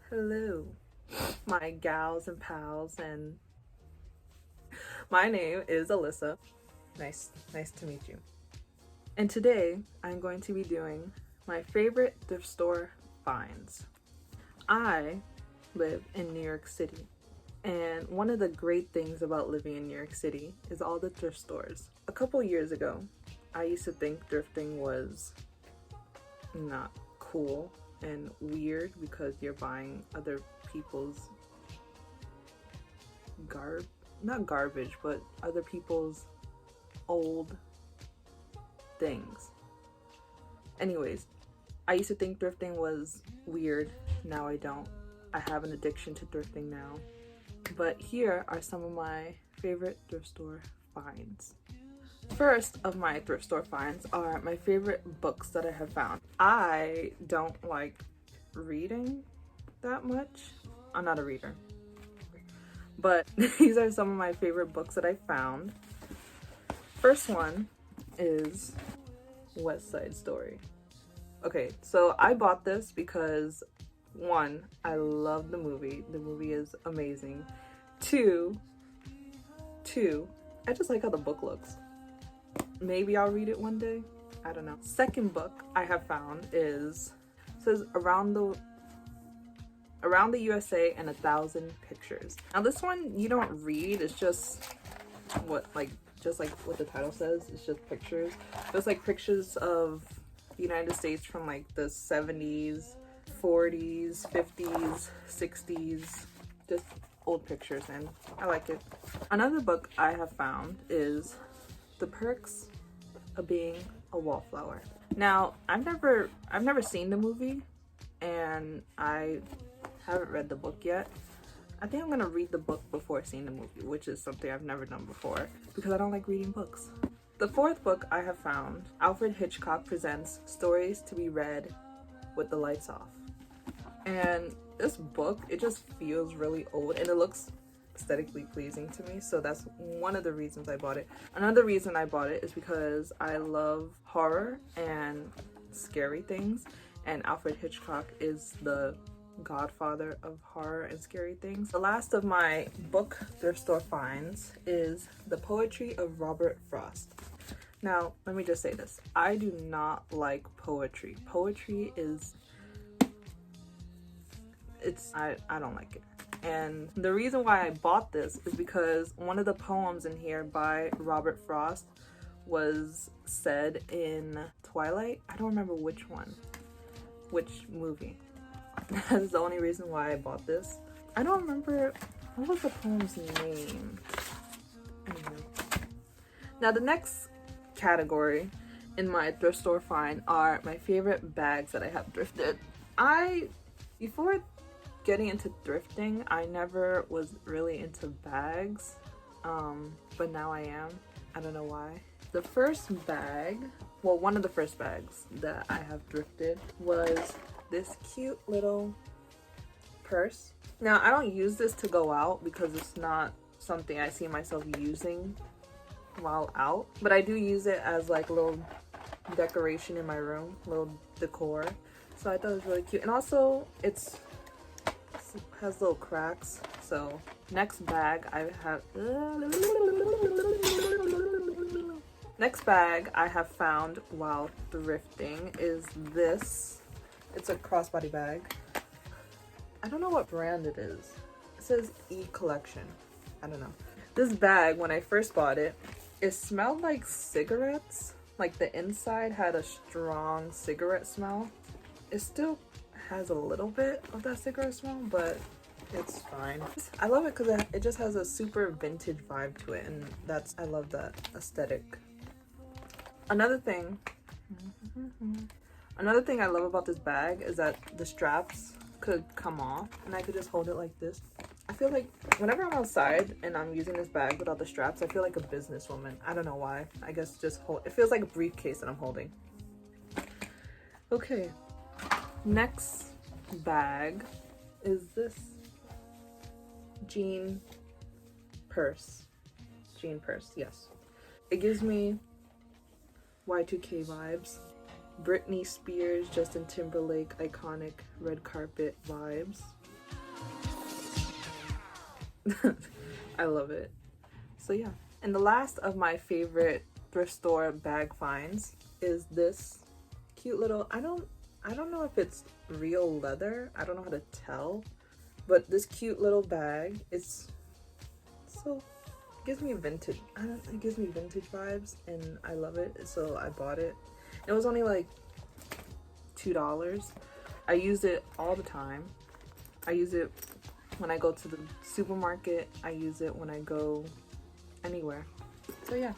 Hello, my gals and pals, and my name is Alyssa. Nice to meet you. And today I'm going to be doing my favorite thrift store finds. I live in New York City, and one of the great things about living in New York City is all the thrift stores. A couple years ago, I used to think thrifting was not cool and weird because you're buying other people's not garbage, but other people's old things. Anyways, I used to think thrifting was weird. Now I don't. I have an addiction to thrifting now. But here are some of my favorite thrift store finds. First of my thrift store finds are my favorite books that I have found. I don't like reading that much. I'm not a reader. But these are some of my favorite books that I found. First one is West Side Story. Okay, so I bought this because one, I love the movie. The movie is amazing. Two, I just like how the book looks. Maybe I'll read it one day. I don't know. Second book I have found says Around the USA in 1,000 Pictures. Now this one you don't read, it's just what what the title says. It's just pictures. It's like pictures of the United States from like the 70s, 40s, 50s, 60s, just old pictures, and I like it. Another book I have found is The Perks of Being a Wallflower. Now, I've never seen the movie, and I haven't read the book yet. I think I'm gonna read the book before seeing the movie, which is something I've never done before because I don't like reading books. The fourth book I have found, Alfred Hitchcock Presents Stories to be Read with the Lights Off. And this book, it just feels really old and it looks aesthetically pleasing to me, so that's one of the reasons I bought it. Another reason I bought it is because I love horror and scary things, and Alfred Hitchcock is the godfather of horror and scary things. The last of my book thrift store finds is The Poetry of Robert Frost. Now, let me just say this. I do not like poetry. Poetry is... I don't like it. And the reason why I bought this is because one of the poems in here by Robert Frost was said in Twilight. I don't remember which movie. That's the only reason why I bought this. I don't remember, what was the poem's name? Anyway. Now the next category in my thrift store find are my favorite bags that I have thrifted. Before getting into thrifting, I never was really into bags, but now I am. I don't know why. The first bag, well, one of the first bags that I have thrifted was this cute little purse. Now, I don't use this to go out because it's not something I see myself using while out, but I do use it as like a little decoration in my room, little decor. So I thought it was really cute. And also, it has little cracks. So next bag I have found while thrifting is this. It's a crossbody bag. I don't know what brand it is. It says E-Collection. I don't know. This bag, when I first bought it, it smelled like cigarettes. Like the inside had a strong cigarette smell. It still has a little bit of that cigarette smell, but it's fine. I love it because it just has a super vintage vibe to it, and I love that aesthetic. Another thing I love about this bag is that the straps could come off and I could just hold it like this. I feel like whenever I'm outside and I'm using this bag without the straps, I feel like a businesswoman. I don't know why. I guess it feels like a briefcase that I'm holding. Okay, next bag is this jean purse, yes. It gives me Y2K vibes. Britney Spears, Justin Timberlake, iconic red carpet vibes. I love it. So yeah. And the last of my favorite thrift store bag finds is this cute little, I don't know if it's real leather. I don't know how to tell. But this cute little bag, it's so, it gives me vintage. It gives me vintage vibes and I love it. So I bought it. It was only like $2. I use it all the time. I use it when I go to the supermarket. I use it when I go anywhere. So yeah.